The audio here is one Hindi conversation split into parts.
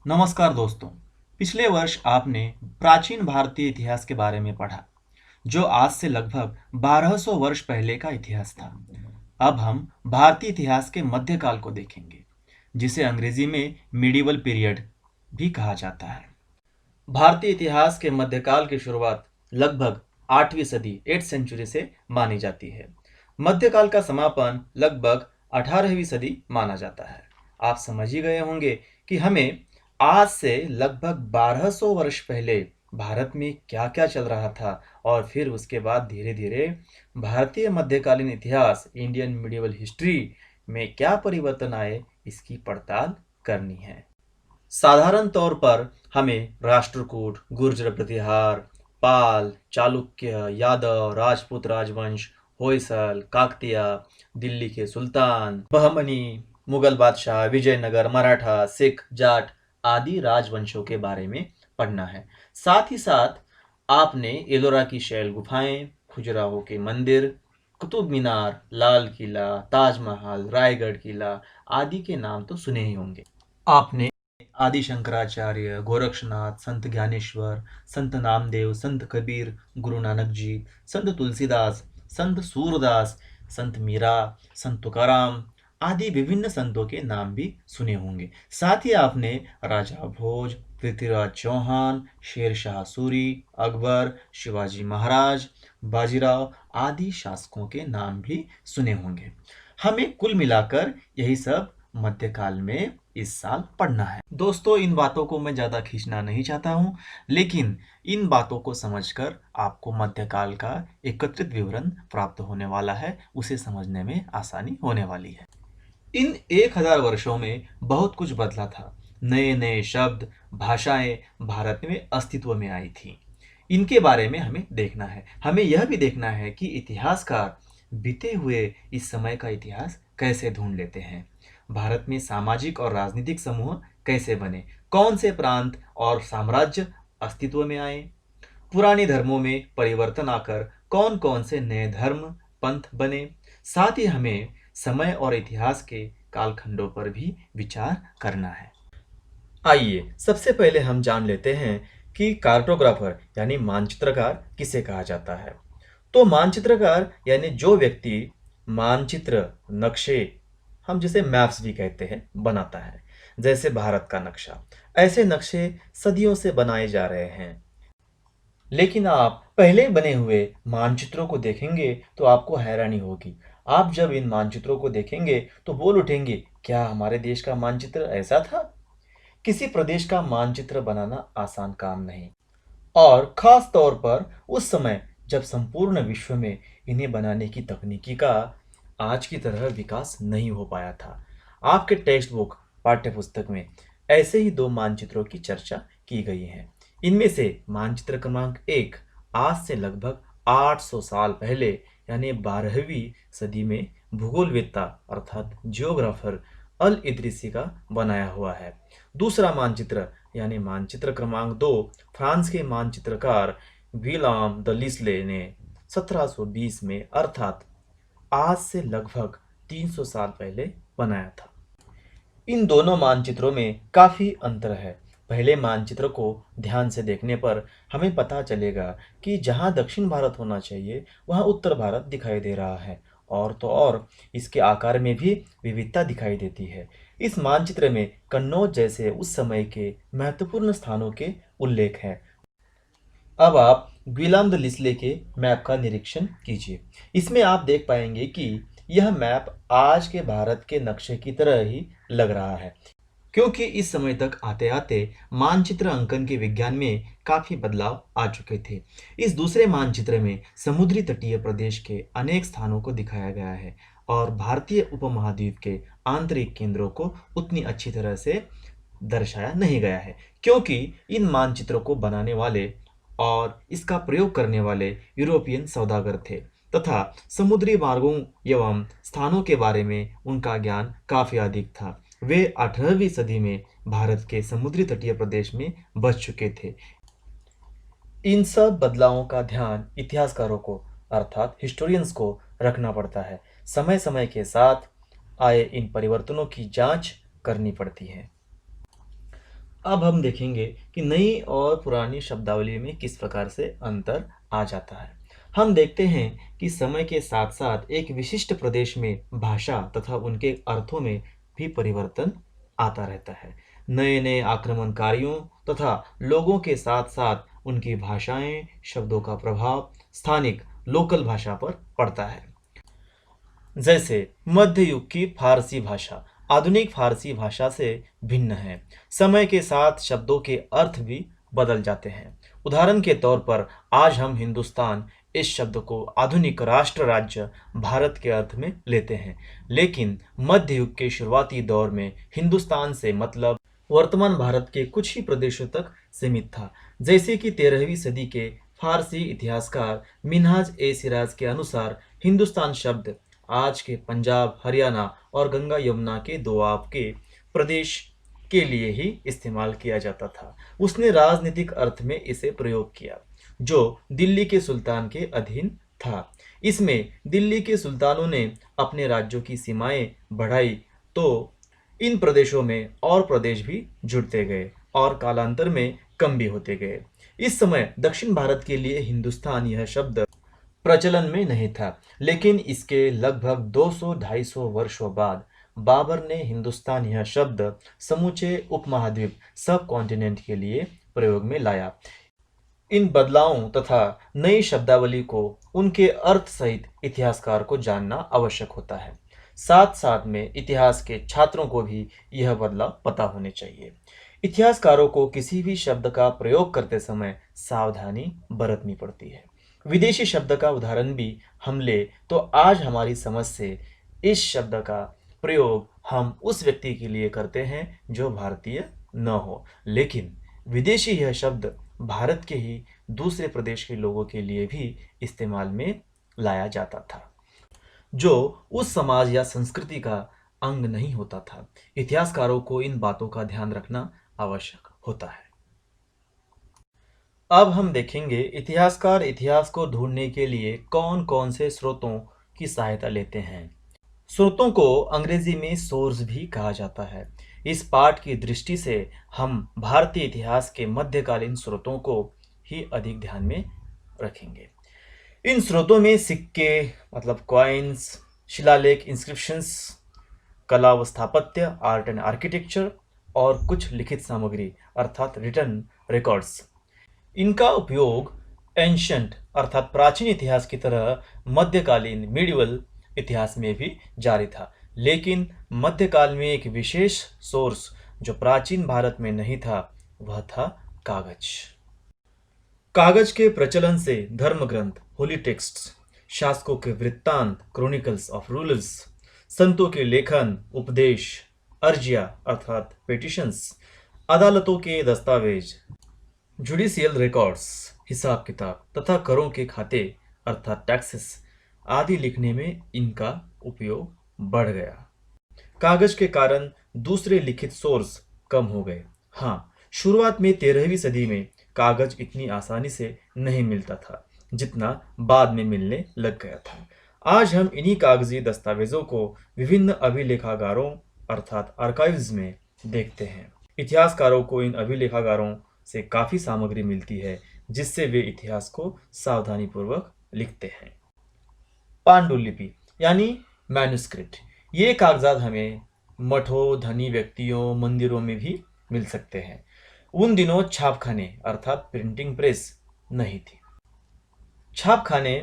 नमस्कार दोस्तों। पिछले वर्ष आपने प्राचीन भारतीय इतिहास के बारे में पढ़ा, जो आज से लगभग 1200 वर्ष पहले का इतिहास था। अब हम भारतीय इतिहास के मध्यकाल को देखेंगे, जिसे अंग्रेजी में मिडिवल पीरियड भी कहा जाता है। भारतीय इतिहास के मध्यकाल की शुरुआत लगभग 8वीं सदी 8th सेंचुरी से मानी जाती है। मध्यकाल का समापन लगभग 18वीं सदी माना जाता है। आप समझ ही गए होंगे कि हमें आज से लगभग 1200 वर्ष पहले भारत में क्या क्या चल रहा था और फिर उसके बाद धीरे धीरे भारतीय मध्यकालीन इतिहास इंडियन मिडिवल हिस्ट्री में क्या परिवर्तन आए, इसकी पड़ताल करनी है। साधारण तौर पर हमें राष्ट्रकूट, गुर्जर प्रतिहार, पाल, चालुक्य, यादव, राजपूत राजवंश, होयसल, काकतिया, दिल्ली के सुल्तान, बहमनी, मुगल बादशाह, विजयनगर, मराठा, सिख, जाट आदि राजवंशों के बारे में पढ़ना है। साथ ही साथ आपने एलोरा की शैल गुफाएं, खजुराहो के मंदिर, कुतुब मीनार, लाल किला, ताजमहल, रायगढ़ किला आदि के नाम तो सुने ही होंगे। आपने आदि शंकराचार्य, गोरक्षनाथ, संत ज्ञानेश्वर, संत नामदेव, संत कबीर, गुरु नानक जी, संत तुलसीदास, संत सूरदास, संत मीरा, संत तुकाराम आदि विभिन्न संतों के नाम भी सुने होंगे। साथ ही आपने राजा भोज, पृथ्वीराज चौहान, शेरशाह सूरी, अकबर, शिवाजी महाराज, बाजीराव आदि शासकों के नाम भी सुने होंगे। हमें कुल मिलाकर यही सब मध्यकाल में इस साल पढ़ना है। दोस्तों, इन बातों को मैं ज़्यादा खींचना नहीं चाहता हूँ, लेकिन इन बातों को समझकर आपको मध्यकाल का एकत्रित विवरण प्राप्त होने वाला है, उसे समझने में आसानी होने वाली है। इन 1000 वर्षों में बहुत कुछ बदला था। नए नए शब्द, भाषाएं भारत में अस्तित्व में आई थी। इनके बारे में हमें देखना है। हमें यह भी देखना है कि इतिहासकार बीते हुए इस समय का इतिहास कैसे ढूंढ लेते हैं। भारत में सामाजिक और राजनीतिक समूह कैसे बने, कौन से प्रांत और साम्राज्य अस्तित्व में आए, पुराने धर्मों में परिवर्तन आकर कौन कौन से नए धर्म पंथ बने। साथ ही हमें समय और इतिहास के कालखंडों पर भी विचार करना है। आइए सबसे पहले हम जान लेते हैं कि कार्टोग्राफर यानी मानचित्रकार किसे कहा जाता है। तो मानचित्रकार यानी जो व्यक्ति मानचित्र, नक्शे, हम जिसे मैप्स भी कहते हैं, बनाता है। जैसे भारत का नक्शा, ऐसे नक्शे सदियों से बनाए जा रहे हैं। लेकिन आप पहले बने हुए मानचित्रों को देखेंगे तो आपको हैरानी होगी। आप जब इन मानचित्रों को देखेंगे तो बोल उठेंगे, क्या हमारे देश का मानचित्र ऐसा था? किसी प्रदेश का मानचित्र बनाना आसान काम नहीं, और खास तौर पर उस समय जब संपूर्ण विश्व में इन्हें बनाने की तकनीकी का आज की तरह विकास नहीं हो पाया था। आपके टेक्स्ट बुक, पाठ्य पुस्तक में ऐसे ही दो मानचित्रों की चर्चा की गई है। इनमें से मानचित्र क्रमांक 1 आज से लगभग 800 साल पहले यानी 12वीं सदी में भूगोलवेत्ता अर्थात जियोग्राफर अल इदरीसी का बनाया हुआ है। दूसरा मानचित्र यानी मानचित्र क्रमांक 2 फ्रांस के मानचित्रकार विलाम द लिस्ले ने 1720 में अर्थात आज से लगभग 300 साल पहले बनाया था। इन दोनों मानचित्रों में काफी अंतर है। पहले मानचित्र को ध्यान से देखने पर हमें पता चलेगा कि जहां दक्षिण भारत होना चाहिए वहां उत्तर भारत दिखाई दे रहा है, और तो और इसके आकार में भी विविधता दिखाई देती है। इस मानचित्र में कन्नौज जैसे उस समय के महत्वपूर्ण स्थानों के उल्लेख हैं। अब आप ग्विलाम द लिस्ले के मैप का निरीक्षण कीजिए। इसमें आप देख पाएंगे कि यह मैप आज के भारत के नक्शे की तरह ही लग रहा है, क्योंकि इस समय तक आते आते मानचित्र अंकन के विज्ञान में काफी बदलाव आ चुके थे। इस दूसरे मानचित्र में समुद्री तटीय प्रदेश के अनेक स्थानों को दिखाया गया है और भारतीय उपमहाद्वीप के आंतरिक केंद्रों को उतनी अच्छी तरह से दर्शाया नहीं गया है, क्योंकि इन मानचित्रों को बनाने वाले और इसका प्रयोग करने वाले यूरोपियन सौदागर थे तथा समुद्री मार्गों एवं स्थानों के बारे में उनका ज्ञान काफी अधिक था। वे 18वीं सदी में भारत के समुद्री तटीय प्रदेश में बस चुके थे। इन सब बदलावों का ध्यान इतिहासकारों को अर्थात हिस्टोरियंस को रखना पड़ता है। समय समय के साथ आए इन परिवर्तनों की जांच करनी पड़ती है। अब हम देखेंगे कि नई और पुरानी शब्दावली में किस प्रकार से अंतर आ जाता है। हम देखते हैं कि समय के साथ साथ एक विशिष्ट प्रदेश में भाषा तथा उनके अर्थों में भी परिवर्तन आता रहता है। नए नए आक्रमणकारियों तथा लोगों के साथ साथ उनकी भाषाएं, शब्दों का प्रभाव स्थानिक लोकल भाषा पर पड़ता है। जैसे मध्य युग की फारसी भाषा आधुनिक फारसी भाषा से भिन्न है। समय के साथ शब्दों के अर्थ भी बदल जाते हैं। उदाहरण के तौर पर आज हम हिंदुस्तान इस शब्द को आधुनिक राष्ट्र राज्य भारत के अर्थ में लेते हैं, लेकिन मध्य युग के शुरुआती दौर में हिंदुस्तान से मतलब वर्तमान भारत के कुछ ही प्रदेशों तक सीमित था। जैसे कि 13वीं सदी के फारसी इतिहासकार मिन्हाज ए सिराज के अनुसार हिंदुस्तान शब्द आज के पंजाब, हरियाणा और गंगा यमुना के दोआब के प्रदेश के लिए ही इस्तेमाल किया जाता था। उसने राजनीतिक अर्थ में इसे प्रयोग किया, जो दिल्ली के सुल्तान के अधीन था। इसमें दिल्ली के सुल्तानों ने अपने राज्यों की सीमाएं बढ़ाई तो इन प्रदेशों में और प्रदेश भी जुड़ते गए और कालांतर में कम भी होते गए। इस समय दक्षिण भारत के लिए हिंदुस्तान यह शब्द प्रचलन में नहीं था, लेकिन इसके लगभग 200-250 वर्षों बाद बाबर ने हिंदुस्तान यह शब्द समूचे उपमहाद्वीप सब कॉन्टिनेंट के लिए प्रयोग में लाया। इन बदलावों तथा नई शब्दावली को उनके अर्थ सहित इतिहासकार को जानना आवश्यक होता है। साथ साथ में इतिहास के छात्रों को भी यह बदलाव पता होने चाहिए। इतिहासकारों को किसी भी शब्द का प्रयोग करते समय सावधानी बरतनी पड़ती है। विदेशी शब्द का उदाहरण भी हम ले तो आज हमारी समझ से इस शब्द का प्रयोग हम उस व्यक्ति के लिए करते हैं जो भारतीय न हो, लेकिन विदेशी यह शब्द भारत के ही दूसरे प्रदेश के लोगों के लिए भी इस्तेमाल में लाया जाता था, जो उस समाज या संस्कृति का अंग नहीं होता था। इतिहासकारों को इन बातों का ध्यान रखना आवश्यक होता है। अब हम देखेंगे इतिहासकार इतिहास को ढूंढने के लिए कौन कौन से स्रोतों की सहायता लेते हैं। स्रोतों को अंग्रेजी में सोर्स भी कहा जाता है। इस पाठ की दृष्टि से हम भारतीय इतिहास के मध्यकालीन स्रोतों को ही अधिक ध्यान में रखेंगे। इन स्रोतों में सिक्के मतलब कॉइन्स, शिलालेख इंस्क्रिप्शंस, कला व स्थापत्य आर्ट एंड आर्किटेक्चर और कुछ लिखित सामग्री अर्थात रिटन रिकॉर्ड्स। इनका उपयोग एंशंट अर्थात प्राचीन इतिहास की तरह मध्यकालीन मिडिवल इतिहास में भी जारी था, लेकिन मध्यकाल में एक विशेष सोर्स जो प्राचीन भारत में नहीं था वह था कागज। कागज के प्रचलन से धर्म ग्रंथ होली टेक्स्ट्स, शासकों के वृत्तांत क्रॉनिकल्स ऑफ रूलर्स, संतों के लेखन उपदेश, अर्जिया अर्थात पिटिशंस, अदालतों के दस्तावेज, जुडिशियल रिकॉर्ड्स हिसाब किताब तथा करों के खाते अर्थात टैक्सेस आदि लिखने में इनका उपयोग बढ़ गया। कागज के कारण दूसरे लिखित सोर्स कम हो गए। हाँ, शुरुआत में 13वीं सदी में कागज इतनी आसानी से नहीं मिलता था जितना बाद में मिलने लग गया था। आज हम इन्हीं कागजी दस्तावेजों को विभिन्न अभिलेखागारों अर्थात आर्काइव्स में देखते हैं। इतिहासकारों को इन अभिलेखागारों से काफी सामग्री मिलती है जिससे वे इतिहास को सावधानीपूर्वक लिखते हैं। पांडुलिपि यानी मैन्युस्क्रिप्ट, ये कागजात हमें मठों, धनी व्यक्तियों, मंदिरों में भी मिल सकते हैं। उन दिनों छापखाने अर्थात प्रिंटिंग प्रेस नहीं थी। छापखाने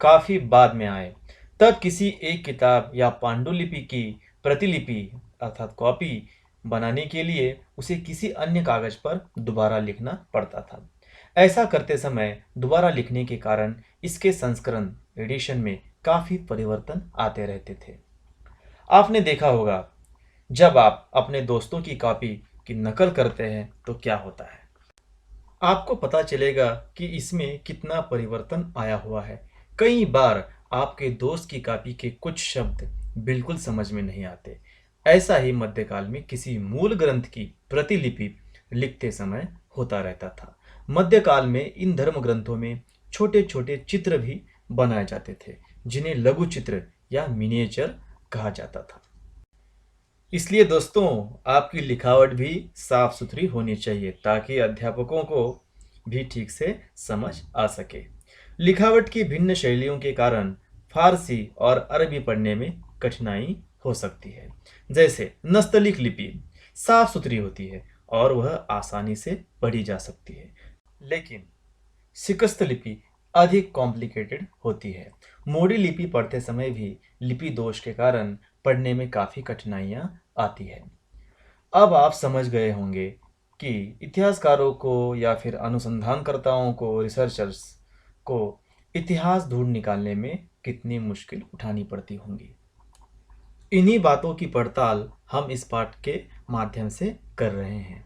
काफी बाद में आए। तब किसी एक किताब या पांडुलिपि की प्रतिलिपि अर्थात कॉपी बनाने के लिए उसे किसी अन्य कागज पर दोबारा लिखना पड़ता था। ऐसा करते समय दोबारा लिखने के कारण इसके संस्करण एडिशन में काफी परिवर्तन आते रहते थे। आपने देखा होगा जब आप अपने दोस्तों की कॉपी की नकल करते हैं तो क्या होता है, आपको पता चलेगा कि इसमें कितना परिवर्तन आया हुआ है। कई बार आपके दोस्त की कॉपी के कुछ शब्द बिल्कुल समझ में नहीं आते। ऐसा ही मध्यकाल में किसी मूल ग्रंथ की प्रतिलिपि लिखते समय होता रहता था। मध्यकाल में इन धर्म ग्रंथों में छोटे छोटे चित्र भी बनाए जाते थे जिन्हें लघु चित्र या मिनिएचर कहा जाता था। इसलिए दोस्तों, आपकी लिखावट भी साफ सुथरी होनी चाहिए ताकि अध्यापकों को भी ठीक से समझ आ सके। लिखावट की भिन्न शैलियों के कारण फारसी और अरबी पढ़ने में कठिनाई हो सकती है। जैसे नस्तलीक लिपि साफ सुथरी होती है और वह आसानी से पढ़ी जा सकती है, लेकिन शिकस्त लिपि अधिक कॉम्प्लिकेटेड होती है। मोड़ी लिपि पढ़ते समय भी लिपि दोष के कारण पढ़ने में काफ़ी कठिनाइयाँ आती है। अब आप समझ गए होंगे कि इतिहासकारों को या फिर अनुसंधानकर्ताओं को, रिसर्चर्स को इतिहास ढूंढ निकालने में कितनी मुश्किल उठानी पड़ती होंगी। इन्हीं बातों की पड़ताल हम इस पाठ के माध्यम से कर रहे हैं।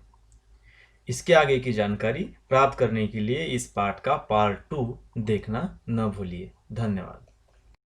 इसके आगे की जानकारी प्राप्त करने के लिए इस पाठ का पार्ट 2 देखना न भूलिए। धन्यवाद।